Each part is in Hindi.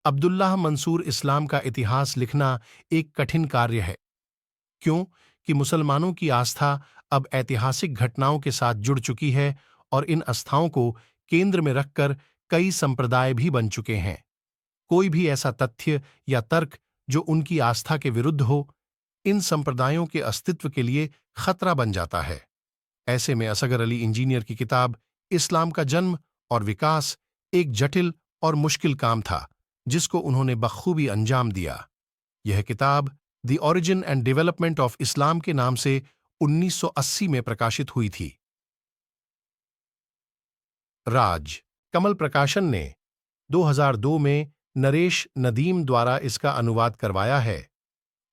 अब्दुल्लाह मंसूर इस्लाम का इतिहास लिखना एक कठिन कार्य है। क्यों? कि मुसलमानों की आस्था अब ऐतिहासिक घटनाओं के साथ जुड़ चुकी है और इन आस्थाओं को केंद्र में रखकर कई संप्रदाय भी बन चुके हैं। कोई भी ऐसा तथ्य या तर्क जो उनकी आस्था के विरुद्ध हो, इन संप्रदायों के अस्तित्व के लिए खतरा बन जाता है। ऐसे में असगर अली इंजीनियर की किताब इस्लाम का जन्म और विकास एक जटिल और मुश्किल काम था, जिसको उन्होंने बखूबी अंजाम दिया। यह किताब the origin and development of Islam के नाम से 1980 में प्रकाशित हुई थी। राज कमल प्रकाशन ने 2002 में नरेश नदीम द्वारा इसका अनुवाद करवाया है।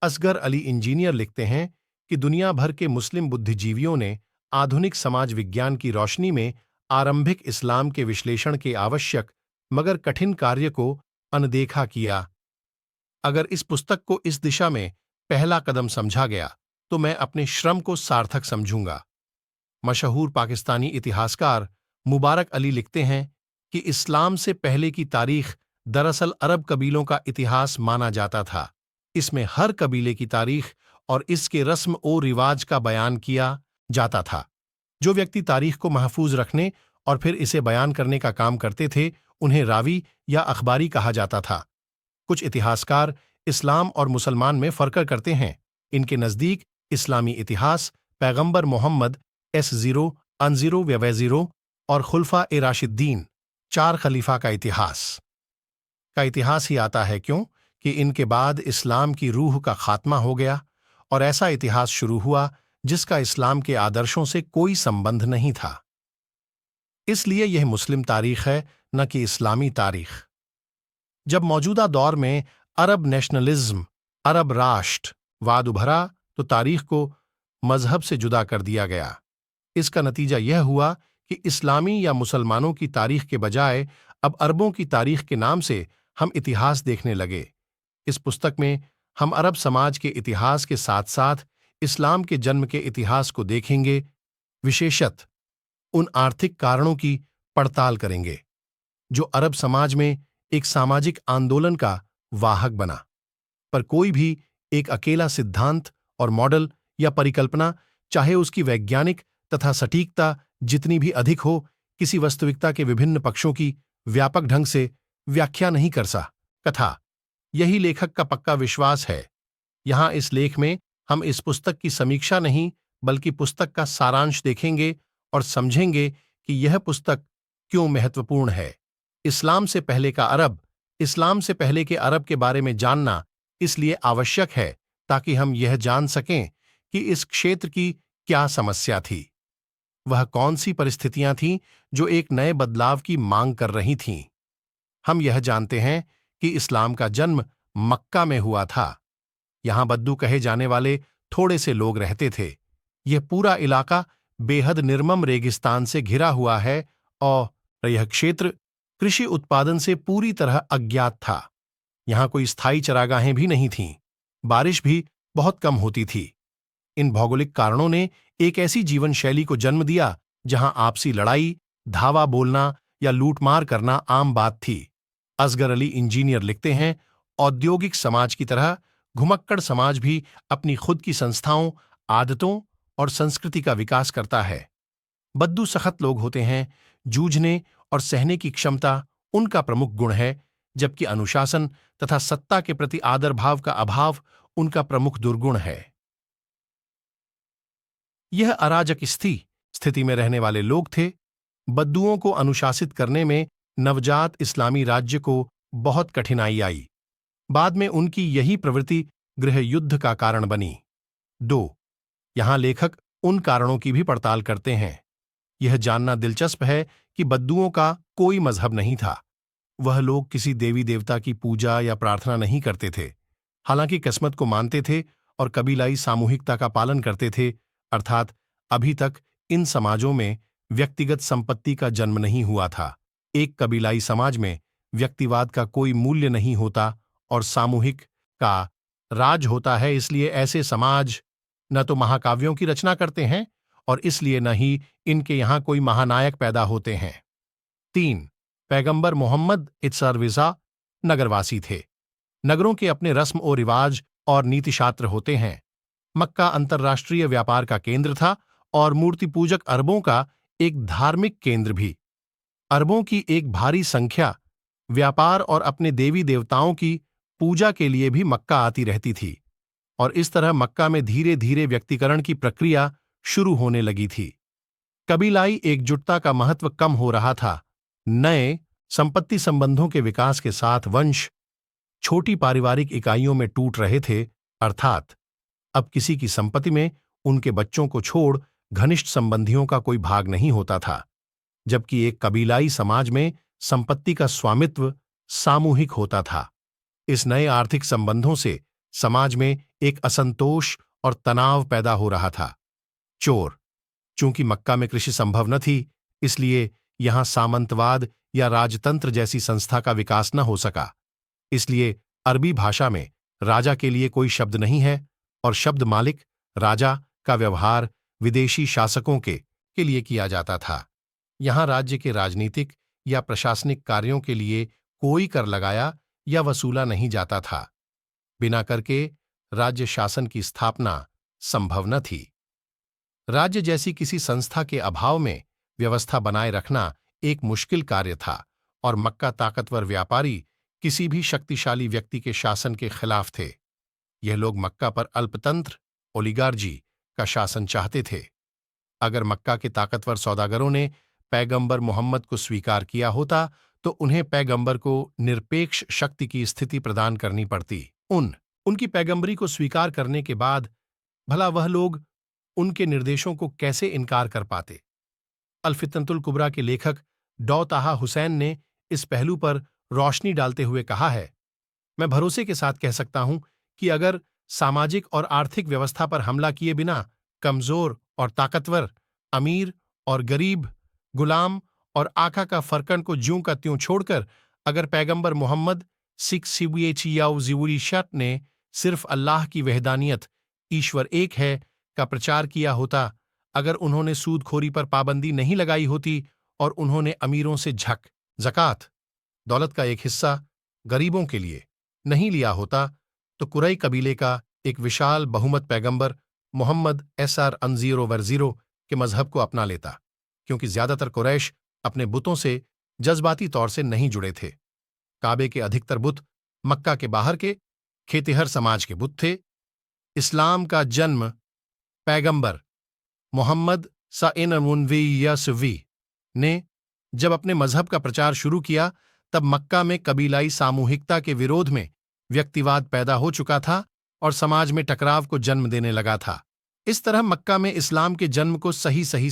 असगर अली इंजीनियर लिखते हैं कि दुनिया भर के मुस्लिम बुद्धिजीवियों ने आधुनिक समाज विज्ञान की रोशनी में आरंभिक इस्लाम के विश्लेषण के आवश्यक मगर कठिन कार्य को अनदेखा किया। अगर इस पुस्तक को इस दिशा में पहला कदम समझा गया तो मैं अपने श्रम को सार्थक समझूंगा। मशहूर पाकिस्तानी इतिहासकार मुबारक अली लिखते हैं कि इस्लाम से पहले की तारीख दरअसल अरब कबीलों का इतिहास माना जाता था। इसमें हर कबीले की तारीख और इसके रस्म ओ रिवाज का बयान किया जाता था। जो व्यक्ति तारीख को महफूज रखने और फिर इसे बयान करने का काम करते थे, उन्हें रावी या अखबारी कहा जाता था। कुछ इतिहासकार इस्लाम और मुसलमान में फर्क करते हैं। इनके नजदीक इस्लामी इतिहास पैगंबर मोहम्मद S0 अनजीरो व्यवैजीरो और खुलफा ए राशिदीन 4 खलीफा का इतिहास ही आता है। क्यों कि इनके बाद इस्लाम की रूह का खात्मा हो गया और ऐसा इतिहास शुरू हुआ जिसका इस्लाम के आदर्शों से कोई संबंध नहीं था। इसलिए यह मुस्लिम तारीख है, न कि इस्लामी तारीख। जब मौजूदा दौर में अरब नेशनलिज्म, अरब राष्ट्रवाद उभरा तो तारीख को मजहब से जुदा कर दिया गया। इसका नतीजा यह हुआ कि इस्लामी या मुसलमानों की तारीख के बजाय अब अरबों की तारीख के नाम से हम इतिहास देखने लगे। इस पुस्तक में हम अरब समाज के इतिहास के साथ साथ इस्लाम के जन्म के इतिहास को देखेंगे। विशेषतः उन आर्थिक कारणों की पड़ताल करेंगे जो अरब समाज में एक सामाजिक आंदोलन का वाहक बना। पर कोई भी एक अकेला सिद्धांत और मॉडल या परिकल्पना, चाहे उसकी वैज्ञानिक तथा सटीकता जितनी भी अधिक हो, किसी वास्तविकता के विभिन्न पक्षों की व्यापक ढंग से व्याख्या नहीं कर सकता। यही लेखक का पक्का विश्वास है। यहां इस लेख में हम इस पुस्तक की समीक्षा नहीं बल्कि पुस्तक का सारांश देखेंगे और समझेंगे कि यह पुस्तक क्यों महत्वपूर्ण है। इस्लाम से पहले का अरब, इस्लाम से पहले के अरब के बारे में जानना इसलिए आवश्यक है ताकि हम यह जान सकें कि इस क्षेत्र की क्या समस्या थी, वह कौन सी परिस्थितियां थीं जो एक नए बदलाव की मांग कर रही थीं। हम यह जानते हैं कि इस्लाम का जन्म मक्का में हुआ था। यहां बद्दू कहे जाने वाले थोड़े से लोग रहते थे। यह पूरा इलाका बेहद निर्मम रेगिस्तान से घिरा हुआ है और यह क्षेत्र कृषि उत्पादन से पूरी तरह अज्ञात था। यहां कोई स्थायी चरागाहें भी नहीं थीं। बारिश भी बहुत कम होती थी। इन भौगोलिक कारणों ने एक ऐसी जीवन शैली को जन्म दिया जहां आपसी लड़ाई, धावा बोलना या लूटमार करना आम बात थी। असगर अली इंजीनियर लिखते हैं, औद्योगिक समाज की तरह घुमक्कड़ समाज भी अपनी खुद की संस्थाओं, आदतों और संस्कृति का विकास करता है। बद्दू सख्त लोग होते हैं। जूझने और सहने की क्षमता उनका प्रमुख गुण है, जबकि अनुशासन तथा सत्ता के प्रति आदर भाव का अभाव उनका प्रमुख दुर्गुण है। यह अराजक स्थिति में रहने वाले लोग थे। बद्दुओं को अनुशासित करने में नवजात इस्लामी राज्य को बहुत कठिनाई आई। बाद में उनकी यही प्रवृत्ति गृह युद्ध का कारण बनी। 2. यहां लेखक उन कारणों की भी पड़ताल करते हैं। यह जानना दिलचस्प है कि बद्दुओं का कोई मजहब नहीं था। वह लोग किसी देवी देवता की पूजा या प्रार्थना नहीं करते थे। हालांकि किस्मत को मानते थे और कबीलाई सामूहिकता का पालन करते थे, अर्थात अभी तक इन समाजों में व्यक्तिगत संपत्ति का जन्म नहीं हुआ था। एक कबीलाई समाज में व्यक्तिवाद का कोई मूल्य नहीं होता और सामूहिक का राज होता है। इसलिए ऐसे समाज न तो महाकाव्यों की रचना करते हैं और इसलिए न ही इनके यहां कोई महानायक पैदा होते हैं। 3. पैगंबर मोहम्मद इत्सर्विसा नगरवासी थे। नगरों के अपने रस्म और रिवाज और नीतिशास्त्र होते हैं। मक्का अंतर्राष्ट्रीय व्यापार का केंद्र था और मूर्ति पूजक अरबों का एक धार्मिक केंद्र भी। अरबों की एक भारी संख्या व्यापार और अपने देवी देवताओं की पूजा के लिए भी मक्का आती रहती थी, और इस तरह मक्का में धीरे धीरे व्यक्तिकरण की प्रक्रिया शुरू होने लगी थी। कबीलाई एकजुटता का महत्व कम हो रहा था। नए संपत्ति संबंधों के विकास के साथ वंश छोटी पारिवारिक इकाइयों में टूट रहे थे, अर्थात अब किसी की संपत्ति में उनके बच्चों को छोड़ घनिष्ठ संबंधियों का कोई भाग नहीं होता था, जबकि एक कबीलाई समाज में संपत्ति का स्वामित्व सामूहिक होता था। इस नए आर्थिक संबंधों से समाज में एक असंतोष और तनाव पैदा हो रहा था। चोर। चूंकि मक्का में कृषि संभव न थी, इसलिए यहां सामंतवाद या राजतंत्र जैसी संस्था का विकास न हो सका। इसलिए अरबी भाषा में राजा के लिए कोई शब्द नहीं है, और शब्द मालिक, राजा का व्यवहार विदेशी शासकों के लिए किया जाता था। यहां राज्य के राजनीतिक या प्रशासनिक कार्यों के लिए कोई कर लगाया या वसूला नहीं जाता था। बिना कर के राज्य शासन की स्थापना संभव न थी। राज्य जैसी किसी संस्था के अभाव में व्यवस्था बनाए रखना एक मुश्किल कार्य था, और मक्का ताकतवर व्यापारी किसी भी शक्तिशाली व्यक्ति के शासन के खिलाफ थे। यह लोग मक्का पर अल्पतंत्र, ओलिगार्जी का शासन चाहते थे। अगर मक्का के ताकतवर सौदागरों ने पैगंबर मोहम्मद को स्वीकार किया होता, तो उन्हें पैगंबर को निरपेक्ष शक्ति की स्थिति प्रदान करनी पड़ती। उनकी पैगंबरी को स्वीकार करने के बाद भला वह लोग उनके निर्देशों को कैसे इनकार कर पाते। अल-फितनतुल कुबरा के लेखक डॉ ताहा हुसैन ने इस पहलू पर रोशनी डालते हुए कहा है, मैं भरोसे के साथ कह सकता हूं कि अगर सामाजिक और आर्थिक व्यवस्था पर हमला किए बिना कमजोर और ताकतवर, अमीर और गरीब, गुलाम और आका का फरकन को ज्यों का त्यों छोड़कर अगर पैगंबर मोहम्मद सिक्सिविएचियाउजिवुरिशट ने सिर्फ अल्लाह की वहदानियत, ईश्वर एक है, का प्रचार किया होता, अगर उन्होंने सूदखोरी पर पाबंदी नहीं लगाई होती और उन्होंने अमीरों से ज़कात, दौलत का एक हिस्सा गरीबों के लिए नहीं लिया होता, तो कुरई कबीले का एक विशाल बहुमत पैगंबर मोहम्मद एसआर अनजीरो वर्जीरो के मजहब को अपना लेता, क्योंकि ज्यादातर कुरैश अपने बुतों से जज्बाती तौर से नहीं जुड़े थे। काबे के अधिकतर बुत मक्का के बाहर के खेतिहर समाज के बुत थे। इस्लाम का जन्म पैगंबर मोहम्मद सइनमुनवी ने जब अपने मजहब का प्रचार शुरू किया, तब मक्का में कबीलाई सामूहिकता के विरोध में व्यक्तिवाद पैदा हो चुका था और समाज में टकराव को जन्म देने लगा था। इस तरह मक्का में इस्लाम के जन्म को सही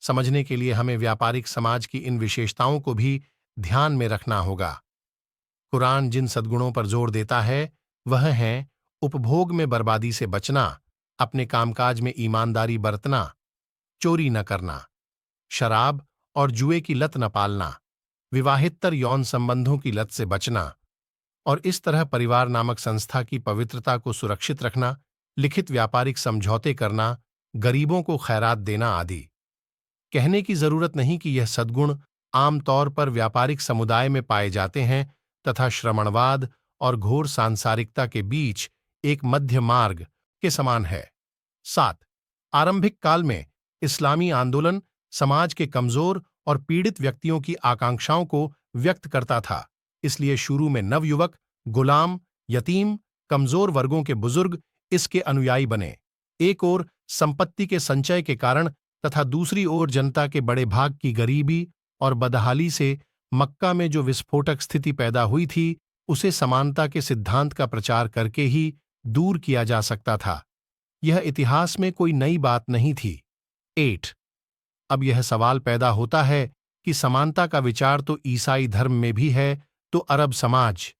समझने के लिए हमें व्यापारिक समाज की इन विशेषताओं को भी ध्यान में रखना होगा। कुरान जिन सद्गुणों पर जोर देता है वह हैं उपभोग में बर्बादी से बचना, अपने कामकाज में ईमानदारी बरतना, चोरी न करना, शराब और जुए की लत न पालना, विवाहितर यौन संबंधों की लत से बचना, और इस तरह परिवार नामक संस्था की पवित्रता को सुरक्षित रखना, लिखित व्यापारिक समझौते करना, गरीबों को खैरात देना आदि। कहने की जरूरत नहीं कि यह सद्गुण आमतौर पर व्यापारिक समुदाय में पाए जाते हैं तथा श्रमणवाद और घोर सांसारिकता के बीच एक मध्य मार्ग के समान है। 7. आरंभिक काल में इस्लामी आंदोलन समाज के कमजोर और पीड़ित व्यक्तियों की आकांक्षाओं को व्यक्त करता था, इसलिए शुरू में नवयुवक, गुलाम, यतीम, कमजोर वर्गों के बुजुर्ग इसके अनुयायी बने। एक ओर संपत्ति के संचय के कारण तथा दूसरी ओर जनता के बड़े भाग की गरीबी और बदहाली से मक्का में जो विस्फोटक स्थिति पैदा हुई थी, उसे समानता के सिद्धांत का प्रचार करके ही दूर किया जा सकता था। यह इतिहास में कोई नई बात नहीं थी। 8. अब यह सवाल पैदा होता है कि समानता का विचार तो ईसाई धर्म में भी है, तो अरब समाज